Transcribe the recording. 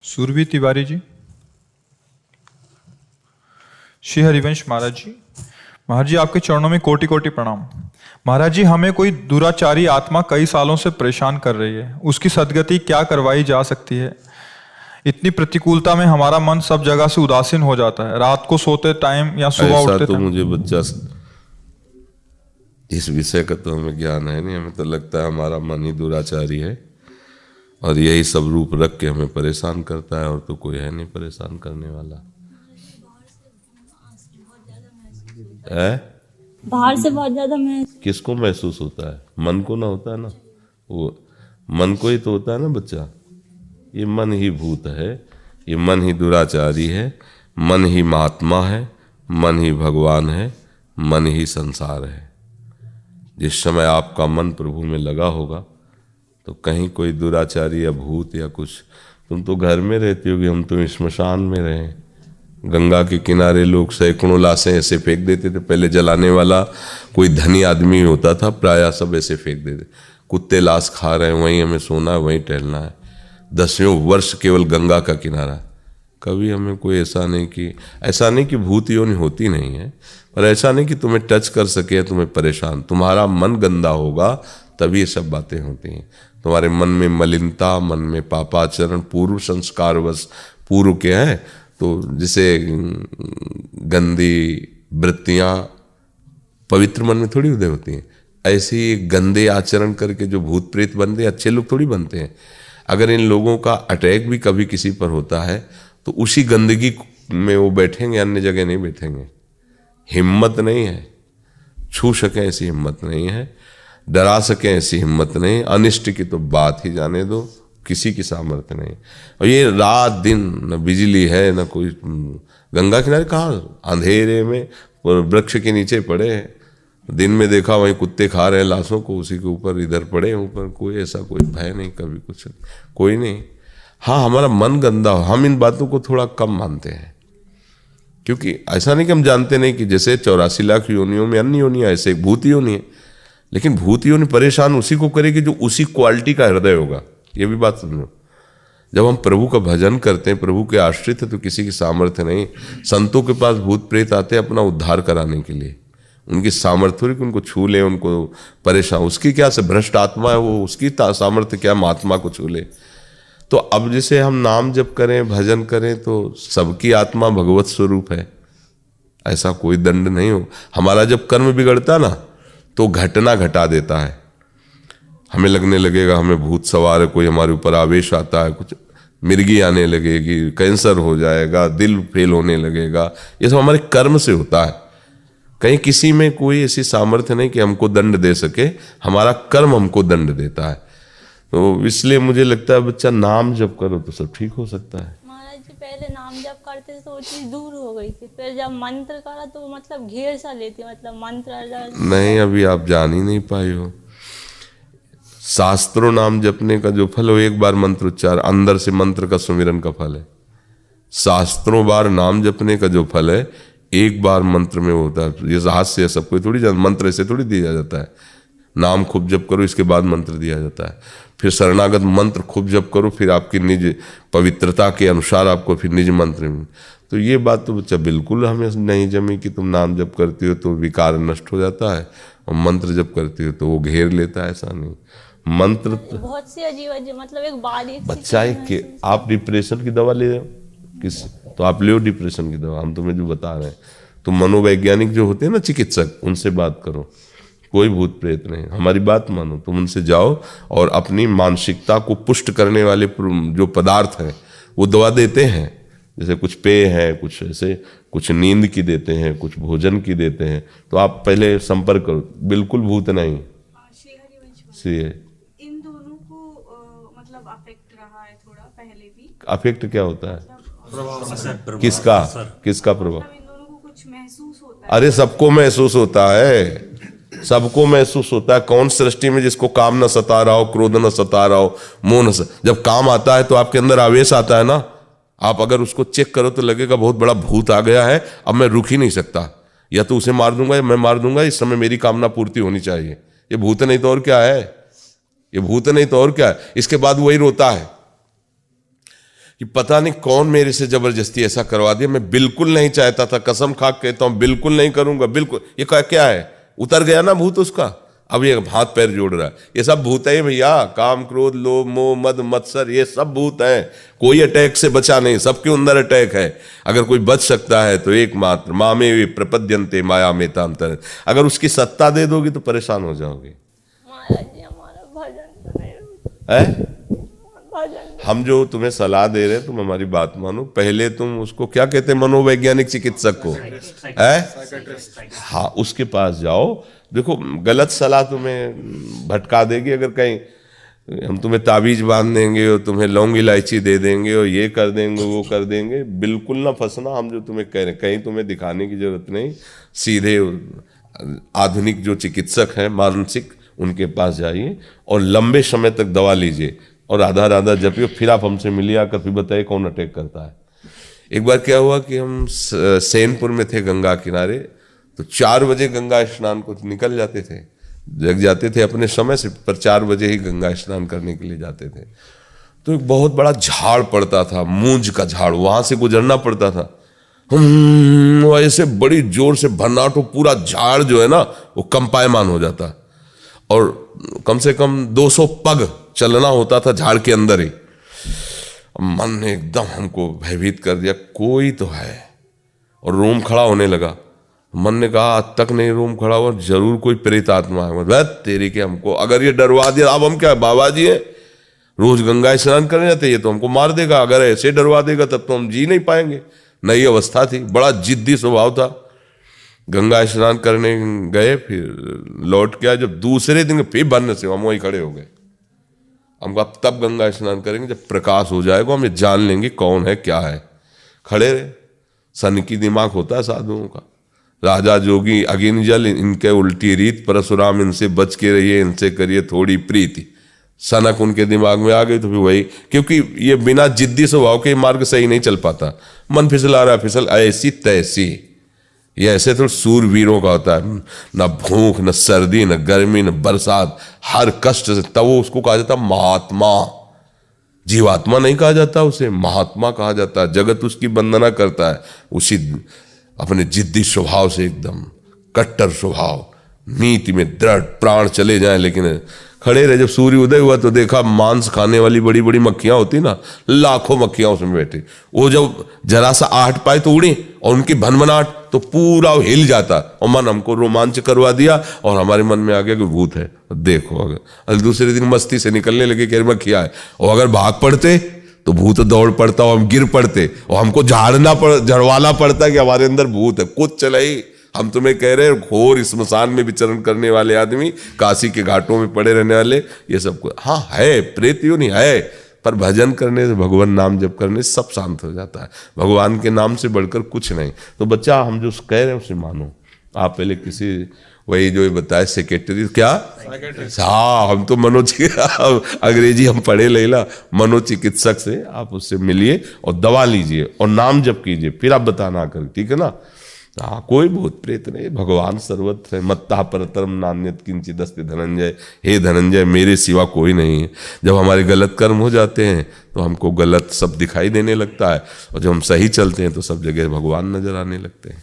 सुरभि तिवारी जी। श्री हरिवंश महाराज जी। महाराज जी, आपके चरणों में कोटि कोटि प्रणाम। महाराज जी, हमें कोई दुराचारी आत्मा कई सालों से परेशान कर रही है, उसकी सद्गति क्या करवाई जा सकती है? इतनी प्रतिकूलता में हमारा मन सब जगह से उदासीन हो जाता है, रात को सोते टाइम या सुबह उठते तो टाइम। मुझे बच्चा इस विषय का तो हमें ज्ञान है नहीं। हमें तो लगता है हमारा मन ही दुराचारी है और यही सब रूप रख के हमें परेशान करता है, और तो कोई है नहीं परेशान करने वाला है। बाहर से बहुत ज्यादा किसको महसूस होता है? मन को ना होता है ना, वो मन को ही तो होता है ना बच्चा। ये मन ही भूत है, ये मन ही दुराचारी है, मन ही महात्मा है, मन ही भगवान है, मन ही संसार है। जिस समय आपका मन प्रभु में लगा होगा तो कहीं कोई दुराचारी या भूत या कुछ, तुम तो घर में रहती होगी, हम तो श्मशान में रहे। गंगा के किनारे लोग सैकड़ों लाशें ऐसे फेंक देते थे। पहले जलाने वाला कोई धनी आदमी होता था, प्रायः सब ऐसे फेंक देते। कुत्ते लाश खा रहे हैं, वहीं हमें सोना है, वहीं टहलना है। दसियों वर्ष केवल गंगा का किनारा। कभी हमें कोई ऐसा नहीं कि भूत योनि होती नहीं है, पर ऐसा नहीं कि तुम्हें टच कर सके, तुम्हें परेशान। तुम्हारा मन गंदा होगा तभी ये सब बातें होती हैं। तुम्हारे मन में मलिनता, मन में पापाचरण, पूर्व संस्कारवश पूर्व के हैं, तो जिसे गंदी वृत्तियाँ पवित्र मन में थोड़ी उदय होती हैं। ऐसे ही गंदे आचरण करके जो भूत प्रेत बनते हैं, अच्छे लोग थोड़ी बनते हैं। अगर इन लोगों का अटैक भी कभी किसी पर होता है तो उसी गंदगी में वो बैठेंगे, अन्य जगह नहीं बैठेंगे। हिम्मत नहीं है, छू सकें ऐसी हिम्मत नहीं है, डरा सकें ऐसी हिम्मत नहीं। अनिष्ट की तो बात ही जाने दो, किसी की सामर्थ्य नहीं। और ये रात दिन न बिजली है न कोई। गंगा किनारे कहाँ, अंधेरे में वृक्ष के नीचे पड़े हैं। दिन में देखा वहीं कुत्ते खा रहे हैं लाशों को, उसी के ऊपर इधर पड़े ऊपर। कोई ऐसा कोई भय नहीं, कभी कुछ कोई नहीं। हाँ, हमारा मन गंदा हो, हम इन बातों को थोड़ा कम मानते हैं, क्योंकि ऐसा नहीं कि हम जानते नहीं कि जैसे 84 लाख योनियों में अन्य योनियाँ, ऐसे एक भूत योनि है। लेकिन भूत योनि परेशान उसी को करेगी जो उसी क्वालिटी का हृदय होगा। ये भी बात समझो। जब हम प्रभु का भजन करते हैं, प्रभु के आश्रित है, तो किसी की सामर्थ्य नहीं। संतों के पास भूत प्रेत आते हैं अपना उद्धार कराने के लिए। उनकी सामर्थ्य हो कि उनको छू ले, उनको परेशान। उसकी क्या से भ्रष्ट आत्मा है वो, उसकी सामर्थ्य क्या महात्मा को छू ले। तो अब जैसे हम नाम जप करें, भजन करें, तो सबकी आत्मा भगवत स्वरूप है, ऐसा कोई दंड नहीं हो। हमारा जब कर्म बिगड़ता ना तो घटना घटा देता है। हमें लगने लगेगा हमें भूत सवार है, कोई हमारे ऊपर आवेश आता है, कुछ मिर्गी आने लगेगी, कैंसर हो जाएगा, दिल फेल होने लगेगा। ये सब हमारे कर्म से होता है। कहीं किसी में कोई ऐसी सामर्थ्य नहीं कि हमको दंड दे सके, हमारा कर्म हमको दंड देता है। तो इसलिए मुझे लगता है बच्चा नाम जप करो तो सब ठीक हो सकता है। महाराज जी, पहले नाम जप करते थे तो वो चीज दूर हो गई थी, फिर जब मंत्र करा तो मतलब घेर सा लेती, मतलब मंत्र नहीं, अभी आप जान ही नहीं पाए हो। शास्त्रों नाम जपने का जो फल हो, एक बार मंत्र उच्चार, अंदर से मंत्र का सुमिरन का फल है। शास्त्रों बार नाम जपने का जो फल है, एक बार मंत्र में होता है। ये हाथ से सबको थोड़ी मंत्र ऐसे थोड़ी दिया जाता है। नाम खूब जप करो, इसके बाद मंत्र दिया जाता है। फिर शरणागत मंत्र खूब जप करो, फिर आपकी निज पवित्रता के अनुसार आपको फिर निज मंत्र। तो ये बात तो बच्चा बिल्कुल हमें नहीं जमी कि तुम नाम जप करती हो तो विकार नष्ट हो जाता है, और मंत्र जप करती हो तो वो घेर लेता है। ऐसा नहीं। मंत्र बहुत सी अजीब मतलब एक बारीक बच्चा है। आप डिप्रेशन की दवा ले रहे हो किस, तो आप ले डिप्रेशन की दवा, हम तुम्हें जो बता रहे हैं। तो मनोवैज्ञानिक जो होते हैं ना, चिकित्सक, उनसे बात करो। कोई भूत प्रेत नहीं, हमारी बात मानो। तुम उनसे जाओ और अपनी मानसिकता को पुष्ट करने वाले जो पदार्थ हैं वो दवा देते हैं। जैसे कुछ पेय है, कुछ ऐसे, कुछ नींद की देते हैं, कुछ भोजन की देते हैं। तो आप पहले संपर्क करो। बिल्कुल भूत नहीं। श्री इन दोनों को मतलब अफेक्ट रहा है थोड़ा पहले भी। अफेक्ट क्या होता है? किसका प्रभाव? इन दोनों को कुछ महसूस होता है। अरे सबको महसूस होता है, सबको महसूस होता है। कौन सृष्टि में जिसको काम न सता रहा हो, क्रोध न सता रहा हो, मोह न जब काम आता है तो आपके अंदर आवेश आता है ना। आप अगर उसको चेक करो तो लगेगा बहुत बड़ा भूत आ गया है, अब मैं रुक ही नहीं सकता, या तो उसे मार दूंगा या मैं मार दूंगा, इस समय मेरी कामना पूर्ति होनी चाहिए। ये भूत नहीं तो और क्या है? ये भूत नहीं तो और क्या है? इसके बाद वही रोता है कि पता नहीं कौन मेरे से जबरदस्ती ऐसा करवा दिया, मैं बिल्कुल नहीं चाहता था, कसम खा के कहता हूं बिल्कुल नहीं करूंगा, बिल्कुल। ये क्या है, उतर गया ना भूत उसका, अब ये हाथ पैर जोड़ रहा है। ये सब भूत है भैया, काम क्रोध लोभ मोह मद मत्सर, ये सब भूत है। कोई अटैक से बचा नहीं, सबके अंदर अटैक है। अगर कोई बच सकता है तो एकमात्र मामे वे प्रपद्यन्ते माया में तांतर, अगर उसकी सत्ता दे दोगी तो परेशान हो जाओगे। महाराज जी हमारा भजन तो नहीं होता। है भजन हम जो तुम्हें सलाह दे रहे हैं, तुम हमारी बात मानो। पहले तुम उसको क्या कहते हैं, मनोवैज्ञानिक चिकित्सक को, है हाँ, उसके पास जाओ। देखो गलत सलाह तुम्हें भटका देगी। अगर कहीं हम तुम्हें ताबीज बांध देंगे और तुम्हें लौंग इलायची दे देंगे और ये कर देंगे वो कर देंगे, बिल्कुल ना फंसना। हम जो तुम्हें कह रहे हैं, कहीं तुम्हें दिखाने की जरूरत नहीं। सीधे आधुनिक जो चिकित्सक हैं मानसिक, उनके पास जाइए और लंबे समय तक दवा लीजिए और आधा आधा जपिए। फिर आप हमसे मिलिए आकर, फिर बताइए कौन अटैक करता है। एक बार क्या हुआ कि हम सैनपुर में थे गंगा किनारे, तो 4 बजे गंगा स्नान को निकल जाते थे, जग जाते थे अपने समय से, पर 4 बजे ही गंगा स्नान करने के लिए जाते थे। तो एक बहुत बड़ा झाड़ पड़ता था, मूंज का झाड़, वहां से गुजरना पड़ता था। ऐसे बड़ी जोर से भन्नाट हो, पूरा झाड़ जो है ना वो कंपायमान हो जाता, और कम से कम 200 पग चलना होता था झाड़ के अंदर ही। मन ने एकदम हमको भयभीत कर दिया, कोई तो है, और रोम खड़ा होने लगा। मन ने कहा आज तक नहीं रोम खड़ा हुआ, जरूर कोई प्रेत आत्मा है। मतलब तेरी के हमको अगर ये डरवा दिया, अब हम क्या बाबा जी हैं, रोज गंगा स्नान करने जाते, ये तो हमको मार देगा। अगर ऐसे डरवा देगा तब तो हम जी नहीं पाएंगे। नई अवस्था थी, बड़ा जिद्दी स्वभाव था। गंगा स्नान करने गए, फिर लौट के आए। जब दूसरे दिन फिर बनने से हम वहीं खड़े हो गए। हम कहा तब गंगा स्नान करेंगे जब प्रकाश हो जाएगा, हम ये जान लेंगे कौन है क्या है। खड़े रहे। सन की दिमाग होता है साधुओं का। राजा जोगी अगिन जल, इनके उल्टी रीत, परशुराम इनसे बच के रहिए, इनसे करिए थोड़ी प्रीति। सनक उनके दिमाग में आ गई, तो फिर वही, क्योंकि ये बिना जिद्दी स्वभाव के मार्ग सही नहीं चल पाता। मन फिसला रहा फिसल, ऐसी तैसी। ये ऐसे तो सूरवीरों का होता है, न भूख न सर्दी न गर्मी न बरसात, हर कष्ट से, तब वो उसको कहा जाता महात्मा। जीवात्मा नहीं कहा जाता उसे, महात्मा कहा जाता है। जगत उसकी वंदना करता है, उसी अपने जिद्दी स्वभाव से, एकदम कट्टर स्वभाव, नीति में दृढ़, प्राण चले जाएं लेकिन खड़े रहे। जब सूर्य उदय हुआ तो देखा मांस खाने वाली बड़ी बड़ी मक्खियां होती ना, लाखों मक्खियां उसमें बैठी। वो जब जरा सा आहट पाए तो उड़ी, और उनकी भनभनाहट तो पूरा हिल जाता। और मन हमको रोमांच करवा दिया, और हमारे मन में आ गया कि भूत है। देखो अगर दूसरे दिन मस्ती से निकलने लगे कि मक्खियां है, और अगर भाग पड़ते तो भूत दौड़ पड़ता और हम गिर पड़ते, और हमको झड़वाना पड़ता कि हमारे अंदर भूत है। कुछ चला ही, हम तुम्हें कह रहे हैं घोर स्मशान में विचरण करने वाले आदमी, काशी के घाटों में पड़े रहने वाले, ये सब कुछ हाँ है, प्रेत यूं नहीं है, पर भजन करने से, भगवान नाम जप करने से सब शांत हो जाता है। भगवान के नाम से बढ़कर कुछ नहीं। तो बच्चा हम जो कह रहे हैं उसे मानो। आप पहले किसी वही जो बताए सेक्रेटरी, क्या हाँ, हम तो अंग्रेजी हम पढ़े लेला, मनोचिकित्सक से आप उससे मिलिए और दवा लीजिए और नाम जप कीजिए, फिर आप बताना कर, ठीक है ना। हाँ, कोई भूत प्रेत नहीं, भगवान सर्वत्र है। मत्ता परतरम नान्यत किंचिदस्ति धनंजय, हे धनंजय मेरे सिवा कोई नहीं है। जब हमारे गलत कर्म हो जाते हैं तो हमको गलत सब दिखाई देने लगता है, और जब हम सही चलते हैं तो सब जगह भगवान नजर आने लगते हैं।